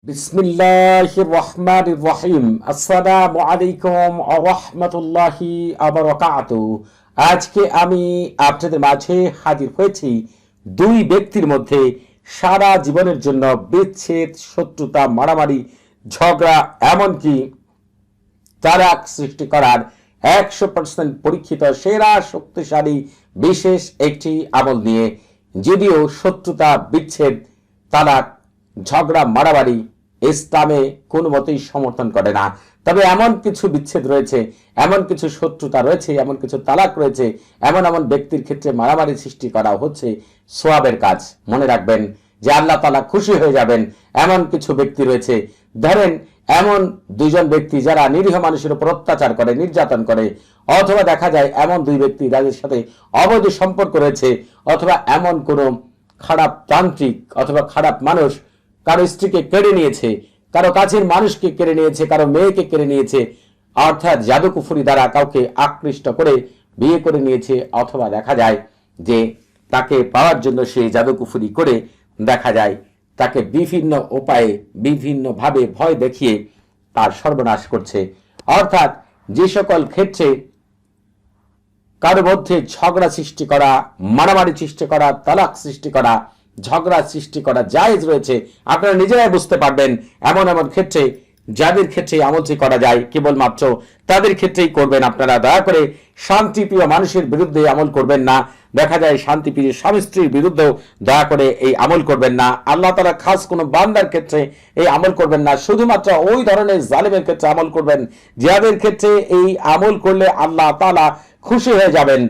বিসমিল্লাহির রহমানির রহিম। আসসালামু আলাইকুম ওয়া রাহমাতুল্লাহি ওয়া বারাকাতুহু। আজকে আমি আপনাদের মাঝে হাজির হয়েছি দুই ব্যক্তির মধ্যে সারা জীবনের জন্য বিচ্ছেদ, শত্রুতা, মারামারি, ঝগড়া, এমনকি তালাক সৃষ্টি করার 100% পরীক্ষিত সেরা শক্তিশালী বিশেষ একটি আমল নিয়ে। যদিও শত্রুতা, বিচ্ছেদ, তালাক, ঝগড়া, মারামারি ইসলামে কোনো মতেই সমর্থন করে না, তবে এমন কিছু বিচ্ছেদ রয়েছে, এমন কিছু শত্রুতা রয়েছে, এমন কিছু তালাক রয়েছে, এমন এমন ব্যক্তির ক্ষেত্রে মারামারি সৃষ্টি করা হচ্ছে সোয়াবের কাজ। মনে রাখবেন যে আল্লাহ তাআলা খুশি হয়ে যাবেন এমন কিছু ব্যক্তি রয়েছে। ধরেন এমন দুইজন ব্যক্তি যারা নিরীহ মানুষের উপর অত্যাচার করে, নির্যাতন করে, অথবা দেখা যায় এমন দুই ব্যক্তি যাদের সাথে অবৈধ সম্পর্ক রয়েছে, অথবা এমন কোনো খারাপ তান্ত্রিক অথবা খারাপ মানুষ কারো স্ত্রীকে কেড়ে নিয়েছে, কারো কাছের মানুষকে কেড়ে নিয়েছে, কারো মেয়েকে কেড়ে নিয়েছে, অর্থাৎ জাদুকুফুরি দ্বারা কাউকে আকৃষ্ট করে বিয়ে করে নিয়েছে, অথবা দেখা যায় যে তাকে পাওয়ার জন্য সেই জাদুকুফুরি করে দেখা যায় তাকে বিভিন্ন উপায়ে বিভিন্নভাবে ভয় দেখিয়ে তার সর্বনাশ করছে। অর্থাৎ যে সকল ক্ষেত্রে কারো মধ্যে ঝগড়া সৃষ্টি করা, মারামারি সৃষ্টি করা, তালাক সৃষ্টি করা, ঝগড়া সৃষ্টি করা জায়েজ রয়েছে, আপনারা নিজেরাই বুঝতে পারবেন। এমন এমন ক্ষেত্রে যাদের ক্ষেত্রে আমলটি করা যায় কেবলমাত্র তাদের ক্ষেত্রেই করবেন। আপনারা দয়া করে শান্তিপ্রিয় মানুষের বিরুদ্ধে আমল করবেন না। দেখা যায় শান্তিপ্রিয় স্বামী স্ত্রীর বিরুদ্ধেও দয়া করে এই আমল করবেন না। আল্লাহ তাআলা খাস কোনো বান্দার ক্ষেত্রে এই আমল করবেন না। শুধুমাত্র ওই ধরনের জালেমের ক্ষেত্রে আমল করবেন যাদের ক্ষেত্রে এই আমল করলে আল্লাহ তাআলা খুশি হয়ে যাবেন।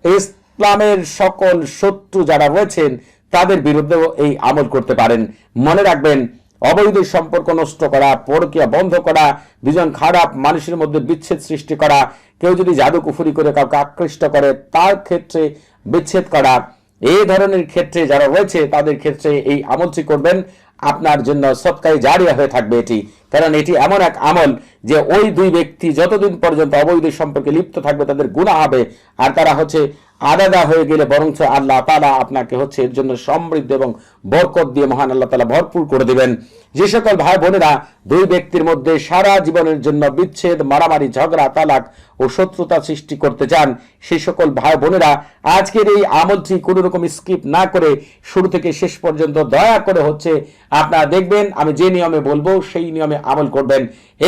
ইসলামের সকল শত্রু যারা রয়েছেন তাদের বিরুদ্ধেও এই আমল করতে পারেন। মনে রাখবেন, অবৈধ সম্পর্ক নষ্ট করা, পরকীয়া বন্ধ করা, দুজন খারাপ মানুষের মধ্যে বিচ্ছেদ সৃষ্টি করা, কেউ যদি জাদুকুফুরি করে কাউকে আকৃষ্ট করে তার ক্ষেত্রে বিচ্ছেদ করা, এই ধরনের ক্ষেত্রে যারা রয়েছে তাদের ক্ষেত্রে এই আমলটি করবেন। আপনার জন্য সদকায়ে জারিয়া হয়ে থাকবে এটি। কারণ এটি এমন এক আমল যে ওই দুই ব্যক্তি যতদিন পর্যন্ত অবৈধ সম্পর্কে লিপ্ত থাকবে তাদের গুনাহ হবে, আর তারা আলাদা হয়ে গেলে বরঞ্চ আল্লাহ তাআলা আপনাকে এর জন্য সমৃদ্ধ এবং বরকত দিয়ে মহান আল্লাহ তাআলা ভরপুর করে দিবেন। যে সকল ভাই বোনেরা দুই ব্যক্তির মধ্যে সারা জীবনের জন্য বিচ্ছেদ, মারামারি, ঝগড়া, তালাক ও শত্রুতা সৃষ্টি করতে চান, সেই সকল ভাই বোনেরা আজকের এই আমলটি কোনো রকম স্কিপ না করে শুরু থেকে শেষ পর্যন্ত দয়া করে আপনারা দেখবেন। আমি যে নিয়মে বলবো সেই নিয়মে আমল করবেন।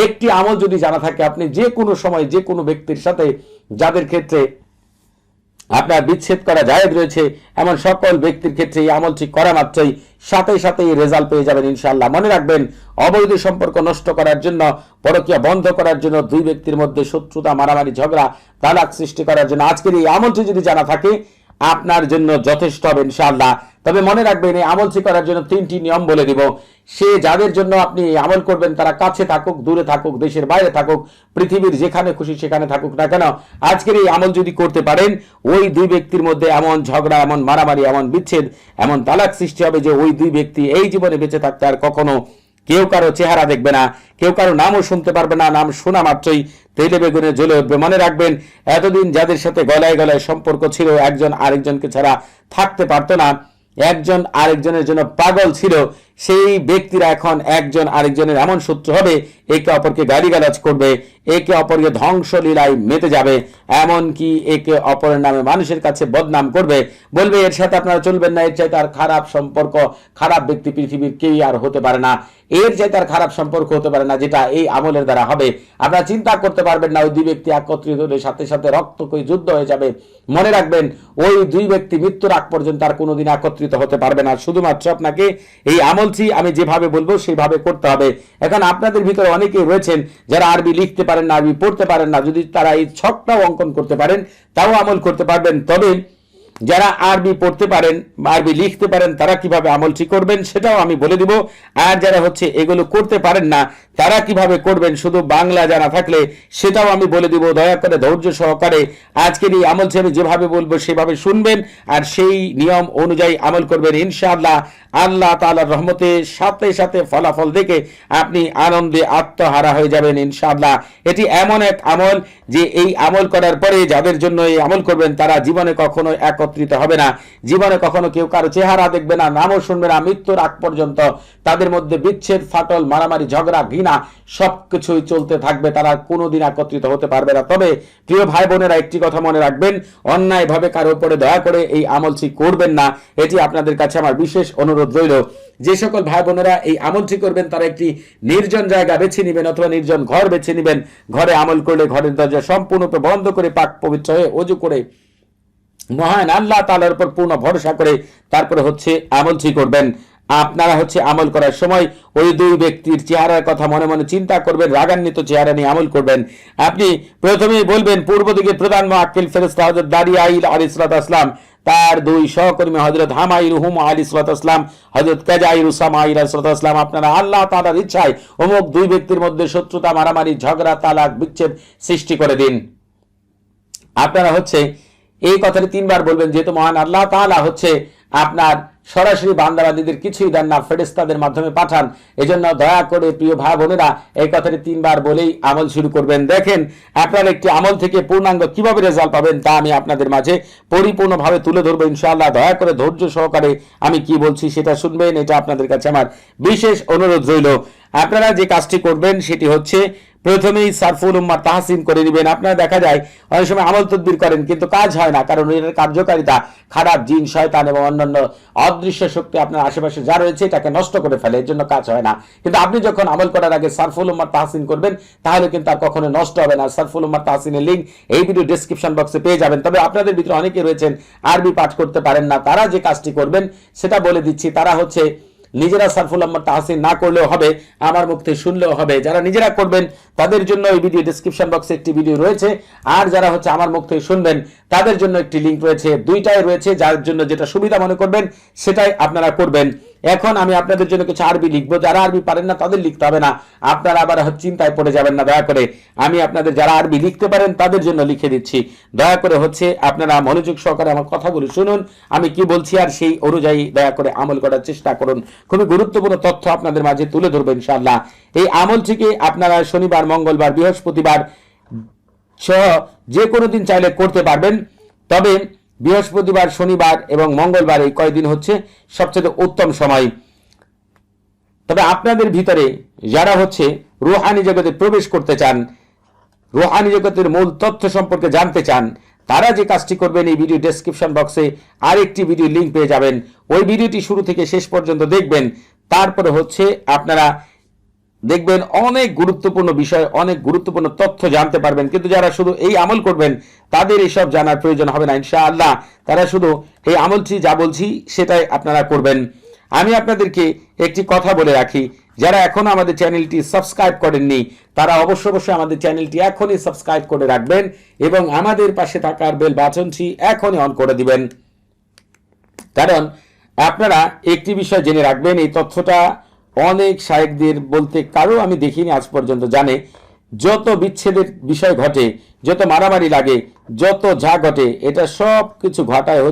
একটি আমল যদি জানা থাকে, আপনি যে কোনো সময় যে কোনো ব্যক্তির সাথে যাদের ক্ষেত্রে আপনার বিচ্ছেদ করা জায়েজ রয়েছে এমন সকল ব্যক্তির ক্ষেত্রে এই আমলটি করা মাত্রই সাথে সাথেই রেজাল্ট পেয়ে যাবেন ইনশাআল্লাহ। মনে রাখবেন, অবৈধ সম্পর্ক নষ্ট করার জন্য, পরকীয়া বন্ধ করার জন্য, দুই ব্যক্তির মধ্যে শত্রুতা, মারামারি, ঝগড়া, তালাক সৃষ্টি করার জন্য আজকের এই আমলটি যদি জানা থাকে আপনার জন্য যথেষ্ট হবে ইনশাআল্লাহ। তবে মনে রাখবেন, এই আমলটি করার জন্য 3টি নিয়ম বলে দিব। সে যাদের জন্য আপনি আমল করবেন তারা কাছে থাকুক, দূরে থাকুক, দেশের বাইরে থাকুক, পৃথিবীর যেখানে খুশি সেখানে থাকুক না কেন, আজকের এই আমল যদি করতে পারেন ওই দুই ব্যক্তির মধ্যে এমন ঝগড়া, এমন মারামারি, এমন বিচ্ছেদ, এমন তালাক সৃষ্টি হবে যে ওই দুই ব্যক্তি এই জীবনে বেঁচে থাকতে আর কখনো কেউ কারো চেহারা দেখবে না, কেউ কারো নামও শুনতে পারবে না, নাম শোনা মাত্রই তেলে বেগুনে জ্বলে উঠবে। মনে রাখবেন, এতদিন যাদের সাথে গলায় গলায় সম্পর্ক ছিল, একজন আরেকজনকে ছাড়া থাকতে পারতো না, একজন আরেকজনের জন্য পাগল ছিল, সেই ব্যক্তিরা এখন একজন আরেকজনের এমন শত্রু হবে, একে অপরকে গালিগালাজ করবে, একে অপরকে ধ্বংসলীলায় মেতে যাবে, এমনকি একে অপরের নামে মানুষের কাছে বদনাম করবে, বলবে এর সাথে আপনারা চলবেন না, এর চাইতে আর খারাপ সম্পর্ক, খারাপ ব্যক্তি পৃথিবীর কেউই আর হতে পারে না, এর চাইতে আর খারাপ সম্পর্ক হতে পারে না, যেটা এই আমলের দ্বারা হবে। আপনারা চিন্তা করতে পারবেন না, ওই দুই ব্যক্তি একত্রিত হলে সাথে সাথে রক্তক্ষয়ী যুদ্ধ হয়ে যাবে। মনে রাখবেন, ওই দুই ব্যক্তি মৃত্যুর আগ পর্যন্ত আর কোনোদিন একত্রিত হতে পারবে না। শুধুমাত্র আপনাকে এই আমলটি আমি যেভাবে বলবো সেইভাবে করতে হবে। এখন আপনাদের ভিতরে অনেকেই রয়েছেন যারা আরবি লিখতে পারেন না, আরবি পড়তে পারেন না, যদি তারা এই ছকটাও অঙ্কন করতে পারেন তাও আমল করতে পারবেন। তবে যারা আরবি পড়তে পারেন, আরবি লিখতে পারেন, তারা কিভাবে আমলটি করবেন সেটাও আমি বলে দিব। আর যারা এগুলো করতে পারেন না তারা কিভাবে করবেন শুধু বাংলা জানা থাকলে সেটাও আমি বলে দিব। দয়া করে ধৈর্য সহকারে আজকের এই আমলটি আমি যেভাবে বলবো সেভাবে শুনবেন আর সেই নিয়ম অনুযায়ী আমল করবেন। ইনশাআল্লাহ আল্লাহ তাআলার রহমতে সাথে সাথে ফলাফল দেখে আপনি আনন্দে আত্মহারা হয়ে যাবেন ইনশাআল্লাহ। এটি এমন এক আমল যে এই আমল করার পরে যাদের জন্য এই আমল করবেন তারা জীবনে কখনো একত্র একত্রিত হবে না, জীবনে কখনো কেউ কারো চেহারা দেখবে না, নামও শুনবে না, মৃত্যুর আগ পর্যন্ত তাদের মধ্যে বিচ্ছেদ, ফাটল, মারামারি, ঝগড়া, ঘৃণা সবকিছুই চলতে থাকবে, তারা কোনোদিন একত্রিত হতে পারবে না। তবে প্রিয় ভাই বোনেরা, একটি কথা মনে রাখবেন, অন্যায়ভাবে কারো উপরে দয়া করে এই আমলটি করবেন না, এটি আপনাদের কাছে আমার বিশেষ অনুরোধ রইল। যে সকল ভাই বোনেরা এই আমলটি করবেন তারা একটি নির্জন জায়গা বেছে নেবেন অথবা নির্জন ঘর বেছে নেবেন। ঘরে আমল করলে ঘরের দরজা সম্পূর্ণরূপে বন্ধ করে পাক পবিত্র হয়ে ওযু করে মহান আল্লাহ তাআলার উপর পূর্ণ ভরসা করে তারপরে আমলটি করবেন। আপনারা আমল করার সময় ওই দুই ব্যক্তির চেহারার কথা মনে মনে চিন্তা করবেন, রাগান্বিত চেহারা নিয়ে আমল করবেন। আপনি প্রথমেই বলবেন, পূর্ব দিকে প্রধান মুআক্কিল ফেরেশতা হযরত দারিয়াইল আলাইহিস সালাম, তার দুই সহকর্মী হযরত হামাইল হুম আলাইহিস সালাম, হযরত কাজাইর উসামাইল আলাইহিস সালাম, আপনারা আল্লাহ তাআলার ইচ্ছায় অমুক দুই ব্যক্তির মধ্যে শত্রুতা, মারামারি, ঝগড়া, তালাক, বিচ্ছেদ সৃষ্টি করে দিন। আপনারা এই কথাটি 3 বার বলবেন, যেহেতু মহান আল্লাহ তাআলা আপনার সরাসরি বান্দাবাদীদের কিছুই দেন না, ফেরেশতাদের মাধ্যমে পাঠান। এজন্য দয়া করে প্রিয় ভাই বোনেরা এই কথাটি 3 বার বলেই আমল শুরু করবেন। দেখেন আপনারা একটি আমল থেকে পূর্ণাঙ্গ কিভাবে রেজাল্ট পাবেন তা আমি আপনাদের মাঝে পরিপূর্ণভাবে তুলে ধরবো ইনশাআল্লাহ। দয়া করে ধৈর্য সহকারে আমি কি বলছি সেটা শুনবেন, এটা আপনাদের কাছে আমার বিশেষ অনুরোধ রইল। আপনারা যে কাজটি করবেন সেটি প্রথমেই সারফুল উম্মাহ তাহসিন করে নেবেন। আপনারা দেখা যায় অনেক সময় আমল তদবির করেন কিন্তু কাজ হয় না, কারণ এর কার্যকারিতা খারাপ জিন, শয়তান এবং অন্যান্য অদৃশ্য শক্তি আপনার আশেপাশে যা রয়েছে এটাকে নষ্ট করে ফেলে, এর জন্য কাজ হয় না। কিন্তু আপনি যখন আমল করার আগে সারফুল উম্মাহ তাহসিন করবেন তাহলে কিন্তু আর কখনো নষ্ট হবে না। সারফুল উম্মাহ তাহসিনের লিংক এই ভিডিও ডেসক্রিপশন বক্সে পেয়ে যাবেন। তবে আপনাদের ভিতরে অনেকে রয়েছেন আরবি পাঠ করতে পারেন না, তারা যে কাজটি করবেন সেটা বলে দিচ্ছি। তারা নিজেরা সারফুল উম্মাহ তাহসিন না করলেও হবে, আমার মুখ থেকে শুনলেও হবে। যারা নিজেরা করবেন তাদের জন্য এই ভিডিও ডেসক্রিপশন বক্সে একটি ভিডিও রয়েছে, আর যারা আমার মুখ থেকে শুনবেন তাদের জন্য একটি লিংক রয়েছে। দুইটাই রয়েছে, যার জন্য যেটা সুবিধা মনে করবেন সেটাই আপনারা করবেন। এখন আমি আপনাদের জন্য কিছু আরবি লিখবো, যারা আরবি পারেন না তাদের লিখতে হবে না, আপনারা আবার চিন্তায় পড়ে যাবেন না। দয়া করে আমি আপনাদের যারা আরবি লিখতে পারেন তাদের জন্য লিখে দিচ্ছি। দয়া করে আপনারা মনোযোগ সহকারে আমার কথাগুলো শুনুন, আমি কি বলছি, আর সেই অনুযায়ী দয়া করে আমল করার চেষ্টা করুন। খুবই গুরুত্বপূর্ণ তথ্য আপনাদের মাঝে তুলে ধরবো ইনশাআল্লাহ। এই আমলটিকে আপনারা শনিবার, মঙ্গলবার, বৃহস্পতিবার সহ যে কোনো দিন চাইলে করতে পারবেন। তবে বৃহস্পতিবার, শনিবার এবং মঙ্গলবার এই কয়দিন সবচেয়ে উত্তম সময়। তবে আপনাদের ভিতরে যারা রুহানি জগতে প্রবেশ করতে চান, রুহানি জগতের মূল তথ্য সম্পর্কে জানতে চান, তারা যে কাজটি করবেন, এই ভিডিও ডেসক্রিপশন বক্সে আরেকটি ভিডিও লিংক পেয়ে যাবেন। ওই ভিডিওটি শুরু থেকে শেষ পর্যন্ত দেখবেন। তারপরে আপনারা দেখবেন অনেক গুরুত্বপূর্ণ বিষয়, অনেক গুরুত্বপূর্ণ তথ্য জানতে পারবেন। কিন্তু যারা শুধু এই আমল করবেন তাদের এসব জানার প্রয়োজন হবে না ইনশাআল্লাহ। তারা শুধু এই আমলটি যা বলছি সেটাই আপনারা করবেন। আমি আপনাদেরকে একটি কথা বলে রাখি, যারা এখনো আমাদের চ্যানেলটি সাবস্ক্রাইব করেননি তারা অবশ্যই আমাদের চ্যানেলটি এখনই সাবস্ক্রাইব করে রাখবেন এবং আমাদের পাশে থাকার বেল বাটনটি এখনই অন করে দিবেন। কারণ আপনারা একটি বিষয় জেনে রাখবেন, এই তথ্যটা অনেক শায়েখদের বলতে কারো আমি দেখিনি আজ পর্যন্ত জানে, যত বিচ্ছেদের বিষয় ঘটে, যত মারামারি লাগে, যত যা ঘটে, এটা সব কিছু ঘটায়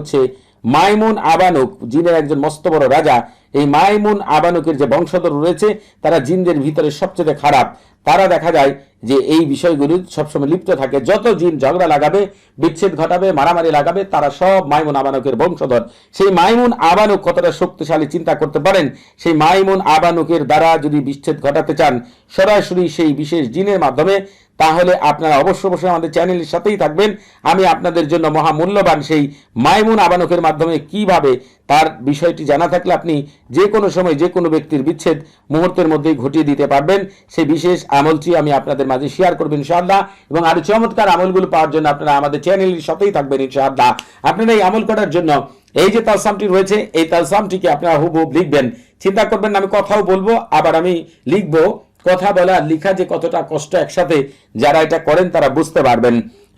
মাইমুন আবানুক, জিনের একজন মস্ত বড় রাজা। এই মাইমুন আবানুকের যে বংশধর রয়েছে তারা জিনদের ভিতরে সবচেয়ে খারাপ। তারা দেখা যায় যে এই বিষয়গুলি সবসময় লিপ্ত থাকে। যত জিন ঝগড়া লাগাবে, বিচ্ছেদ ঘটাবে, মারামারি লাগাবে, তারা সব মাইমুন আবানুকের বংশধর। সেই মাইমুন আবানুক কতটা শক্তিশালী চিন্তা করতে পারেন। সেই মাইমুন আবানুকের দ্বারা যদি বিচ্ছেদ ঘটাতে চান সরাসরি সেই বিশেষ জিনের মাধ্যমে, তাহলে আপনারা অবশ্যই আমাদের চ্যানেলের সাথেই থাকবেন। আমি আপনাদের জন্য মহামূল্যবান সেই মাইমুন আবানুকের মাধ্যমে কিভাবে তার বিষয়টি জানা থাকলে আপনি যে কোনো সময় যে কোনো ব্যক্তির বিচ্ছেদ মুহূর্তের মধ্যেই ঘটিয়ে দিতে পারবেন, সেই বিশেষ আমলটি আমি আপনাদের মাঝে শেয়ার করব ইনশাআল্লাহ। এবং আরো চমৎকার আমলগুলো পাওয়ার জন্য আপনারা আমাদের চ্যানেলের সাথেই থাকবেন ইনশাআল্লাহ। আপনারা এই আমল করার জন্য এই যে তালসামটি রয়েছে, এই তালসামটিকে আপনারা হুবহুব লিখবেন। চিন্তা করবেন আমি কথাও বলবো আবার আমি লিখবো। কথা বলা আর লেখা যে কতটা কষ্ট একসাথে, যারা এটা করেন তারা বুঝতে পারবেন।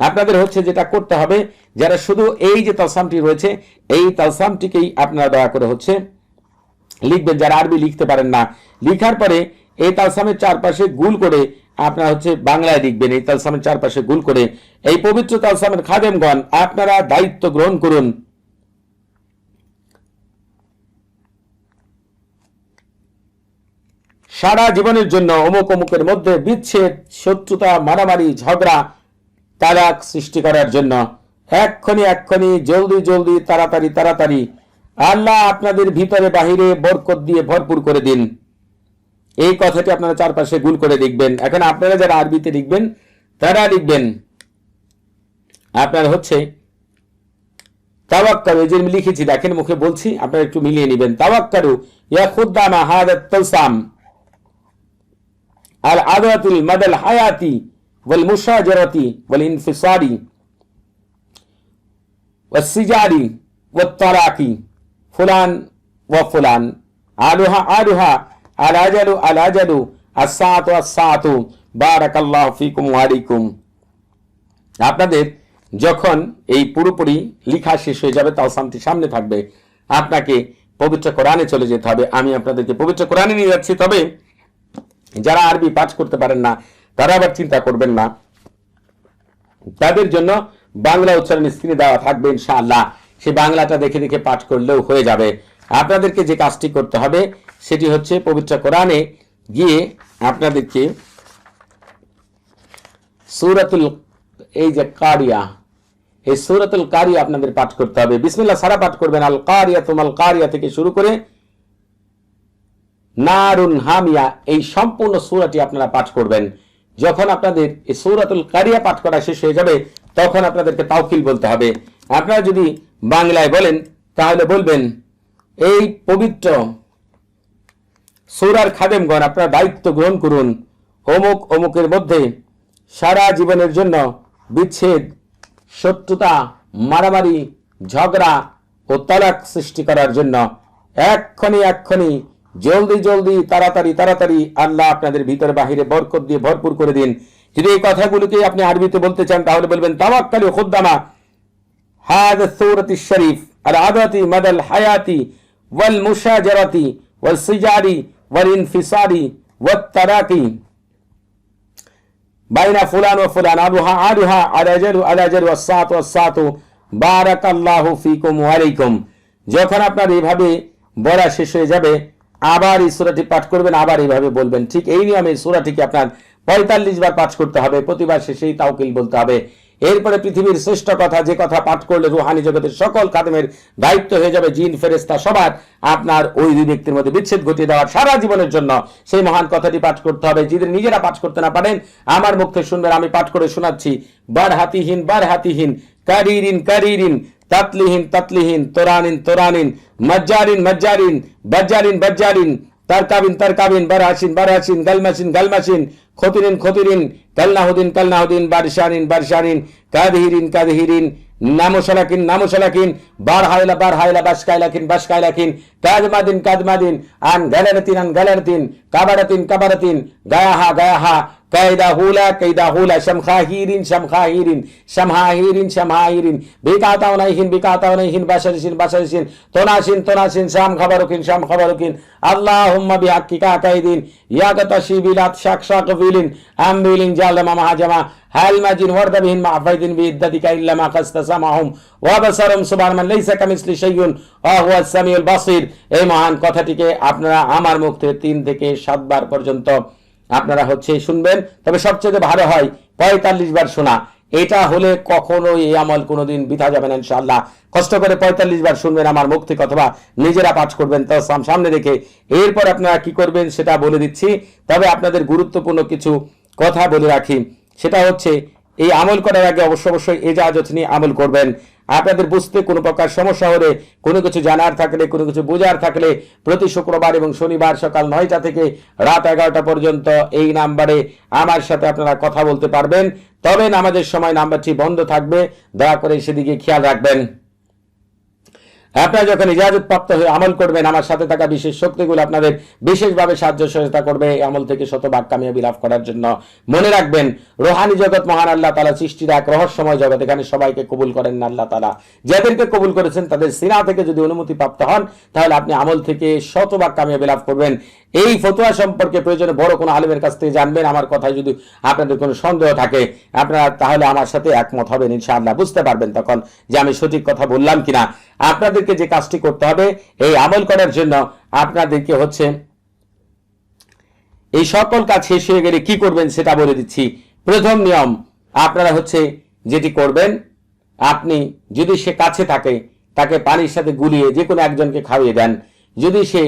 আপনাদের যেটা করতে হবে, যারা শুধু এই যে তালসামটি রয়েছে এই তালসামটিকেই আপনারা দয়া করে লিখবেন। যারা আরবি লিখতে পারেন না, লিখার পরে এই তালসামের চারপাশে গুল করে আপনারা বাংলায় লিখবেন। এই তালসামের চারপাশে গুল করে এই পবিত্র তালসামের খাদেমগণ আপনারা দায়িত্ব গ্রহণ করুন। সারা জীবনের জন্য অমুক অমুকের মধ্যে বিচ্ছেদ, শত্রুতা, মারামারি, ঝগড়া, তালাক সৃষ্টি করার জন্য এক্ষুনি জলদি জলদি তাড়াতাড়ি তাড়াতাড়ি আল্লাহ আপনাদের ভিতরে বাহিরে বরকত দিয়ে ভরপুর করে দিন। এই কথাটি আপনারা চারপাশে গুল করে লিখবেন। এখন আপনারা যারা আরবিতে লিখবেন তারা লিখবেন আপনার হচ্ছে তাওয়াক্কালু, এই যে আমি লিখেছি দেখেন মুখে বলছি, আপনারা একটু মিলিয়ে নেবেন। তাওয়াক্কালু ইয়া খুদ্দামা হাদা তাওসাম আল আদাতুল মাদাল হায়াতি ওয়াল মুশাজারাতি ওয়াল ইনফিসারি ওয়াস সিজারি ওয়াত তারাকি ফুলান ওয়া ফুলান আলুহা আলুহা আল আজালু আল আজালু আস-সাআতু আস-সাআতু বারাকাল্লাহু ফিকুম ওয়া আলাইকুম। আপনাদের যখন এই পুরোপুরি লেখা শেষ হয়ে যাবে তাওসামটি সামনে থাকবে, আপনাকে পবিত্র কোরআনে চলে যেতে হবে। আমি আপনাদেরকে পবিত্র কোরআনে নিয়ে যাচ্ছি। তবে যারা আরবি পাঠ করতে পারেন না তারা আবার চিন্তা করবেন না, তাদের জন্য বাংলা উচ্চারণ স্ক্রিনে দেওয়া থাকবে ইনশাআল্লাহ। সেই বাংলাটা দেখে দেখে পাঠ করলেও হয়ে যাবে। আপনাদেরকে যে কাজটি করতে হবে সেটি হচ্ছে পবিত্র কোরআনে গিয়ে আপনাদেরকে সূরাতুল এই যে কারিয়া, এই সূরাতুল কারিয়া আপনাদের পাঠ করতে হবে। বিসমিল্লাহ সারা পাঠ করবেন। আল কারিয়া তুমাল কারিয়া থেকে শুরু করে নারুন হামিয়া এই সম্পূর্ণ সূরাটি আপনারা পাঠ করবেন। যখন আপনাদের এই সূরাতুল কারিয়া পাঠ করা শেষ হয়ে যাবে তখন আপনাদেরকে তাওকিল বলতে হবে। আপনারা যদি বাংলায় বলেন তাহলে বলবেন এই পবিত্র সূরার খাদেমগণ আপনারা দায়িত্ব গ্রহণ করুন অমুক অমুকের মধ্যে সারা জীবনের জন্য বিচ্ছেদ, শত্রুতা, মারামারি, ঝগড়া ও তালাক সৃষ্টি করার জন্য এক্ষুনি জলদি জলদি তাড়াতাড়ি তাড়াতাড়ি আল্লাহ আপনাদের ভিতরে বাহিরে বরকত দিয়ে ভরপুর করে দিন। যদি এই কথাগুলোকে আপনি আরবিতে বলতে চান তাহলে বলবেন তাওয়াক্কালু খুদ্দামা হাযা সূরাতুশ শরীফ আল আদাতি মাদাল হায়াতি ওয়াল মুশাজারাতি ওয়াল সিজারি ওয়াল ইনফিসারি ওয়াত তারাকি বাইনা ফুলান ওয়া ফুলান আলুহা আলুহা আলাজালু আলাজালু ওয়াস-সাআতু ওয়াস-সাআতু বারাকাল্লাহু ফিকুম ওয়া আলাইকুম। যখন আপনার এইভাবে বলা শেষ হয়ে যাবে আবার এই সূরাটি পাঠ করবেন, আবার এইভাবে বলবেন। ঠিক এই নিয়মে সূরাটিকে আপনার 45 বার পাঠ করতে হবে। প্রতিবার শেষেই তাওকিল বলতে হবে। এরপরে পৃথিবীর শ্রেষ্ঠ কথা, যে কথা পাঠ করলে রুহানি জগতের সকল খাদেমের দায়িত্ব হয়ে যাবে, জিন ফেরেশতা সবার আপনার ওই দুই ব্যক্তির মধ্যে বিচ্ছেদ ঘটিয়ে দেওয়ার সারা জীবনের জন্য সেই মহান কথাটি পাঠ করতে হবে। যদি নিজেরা পাঠ করতে না পারেন আমার মুখ থেকে শুনবেন, আমি পাঠ করে শোনাচ্ছি। বারহাতিহীন কারিরিন কারিরিন তাতলিহীন তোরানিন তোরানিন মজ্জারিন বাজ্জারিন তারকাবিন বারহাসিন গালমাসিন খতিরিন কালনাহুদিন বারশানিন কাদহিরিন নামুশালাকিন বারহাইলা বাশকাইলাকিন কাদমাদিন আন গালারাতিন কাবারাতিন গায়াহা কায়দা হুলা শামহাহিরিন বিকাতাওনাইহিন বাশারিসিন তোনাসিন শাম খাবারুকিন আল্লাহুম্মা বিহাক্কিকা কাইদিন ইয়াগাতাশি বিলাত শাক ফিলিন আমবিলিন জালামা মাহাজামা হাল মাজিন ওয়ারদাবিহিন মাফাইদিন বিইদ্দাতিকা ইল্লা মা কাসতাসামাহুম ওয়া বাসারুম সুবহানাল্লাহি লাইসা কামিসলি শাইউন ওয়া হুয়াস সামিউল বাসীর। এই মহান কথাটিকে আপনারা আমার মুখ থেকে 3 থেকে 7 বার পর্যন্ত আপনারা শুনবেন। তবে সবচেয়ে ভালো হয় 45 বার শোনা। এটা হলে কখনো এই আমল কোনোদিন বৃথা যাবে না ইনশাআল্লাহ। কষ্ট করে 45 বার শুনবেন আমার মুখ থেকে অথবা নিজেরা পাঠ করবেন তো সামনে রেখে। এরপর আপনারা কি করবেন সেটা বলে দিচ্ছি। তবে আপনাদের গুরুত্বপূর্ণ কিছু কথা বলে রাখি, সেটা হচ্ছে এই আমল করার আগে অবশ্যই এজাজত নিয়ে আমল করবেন। আপনাদের বুঝতে কোনো প্রকার সমস্যা হলে, কোনো কিছু জানার থাকলে, কোনো কিছু বোঝার থাকলে প্রতি শুক্রবার এবং শনিবার সকাল 9টা থেকে রাত 11টা পর্যন্ত এই নাম্বারে আমার সাথে আপনারা কথা বলতে পারবেন। তবে নামাজের সময় নাম্বারটি বন্ধ থাকবে, দয়া করে সেদিকে খেয়াল রাখবেন। আপনারা যখন ইজাজত প্রাপ্ত হয়ে আমল করবেন আমার সাথে থাকা বিশেষ শক্তিগুলো আপনাদের বিশেষভাবে সাহায্য সহায়তা করবে এই আমল থেকে শতভাগ কামিয়াবি লাভ করার জন্য। মনে রাখবেন রোহানি জগৎ মহান আল্লাহ তাআলা সৃষ্টির এক রহস্যময় জগৎ। এখানে সবাইকে কবুল করেন না আল্লাহ তাআলা। যাদেরকে কবুল করেছেন তাদের সিনা থেকে যদি অনুমতি প্রাপ্ত হন তাহলে আপনি আমল থেকে শতভাগ কামিয়াবি লাভ করবেন। এই ফতোয়া সম্পর্কে প্রয়োজনে বড় কোনো আলেমের কাছ থেকে জানবেন। আমার কথায় যদি আপনাদের কোনো সন্দেহ থাকে আপনারা তাহলে আমার সাথে একমত হবেন ইনশাআল্লাহ। বুঝতে পারবেন তখন যে আমি সঠিক কথা বললাম কিনা। আপনাদেরকে যে কাজটি করতে হবে এই আমল করার জন্য আপনাদেরকে এই সকল কাজ শেষ হয়ে গেলে কি করবেন সেটা বলে দিচ্ছি। প্রথম নিয়ম আপনারা যেটি করবেন আপনি যদি সে কাছে থাকে তাকে পানির সাথে গুলিয়ে যে কোনো একজনকে খাওয়িয়ে দেন। যদি সে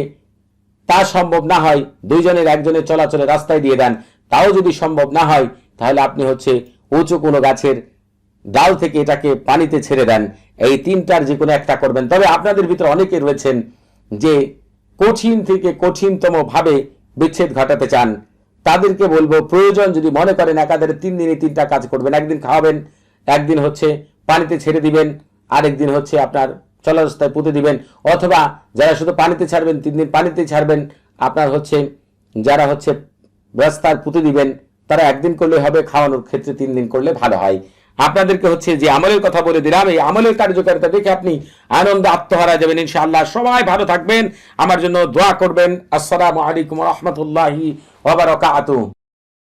তা সম্ভব না হয় দুইজনের একজনের চলাচলে রাস্তায় দিয়ে দেন, তাও যদি সম্ভব না হয় তাহলে আপনি উঁচু কোনো গাছের ডাল থেকে এটাকে পানিতে ছেড়ে দেন। এই তিনটার যে কোনো একটা করবেন। তবে আপনাদের ভিতরে অনেকে রয়েছেন যে কঠিন থেকে কঠিনতম ভাবে বিচ্ছেদ ঘটাতে চান, তাদেরকে বলবো প্রয়োজন যদি মনে করেন একাধারে 3 দিনে 3টা কাজ করবেন। একদিন খাওয়াবেন, একদিন পানিতে ছেড়ে দিবেন, আরেকদিন আপনার চলা রাস্তায় পুঁতে দিবেন। অথবা যারা শুধু পানিতে ছাড়বেন 3 দিন পানিতে ছাড়বেন, আপনার যারা রাস্তার পুঁতে দিবেন তারা একদিন করলে হবে, খাওয়ানোর ক্ষেত্রে 3 দিন করলে ভালো হয়। আপনাদেরকে যে আমলের কথা বলে দিলাম, এই আমলের কার্যকারিতা দেখে আপনি আনন্দে আত্মহারা যাবেন ইনশাআল্লাহ। সবাই ভালো থাকবেন, আমার জন্য দোয়া করবেন। আসসালামু আলাইকুম ওয়া রাহমাতুল্লাহি ওয়া বারাকাতুহু।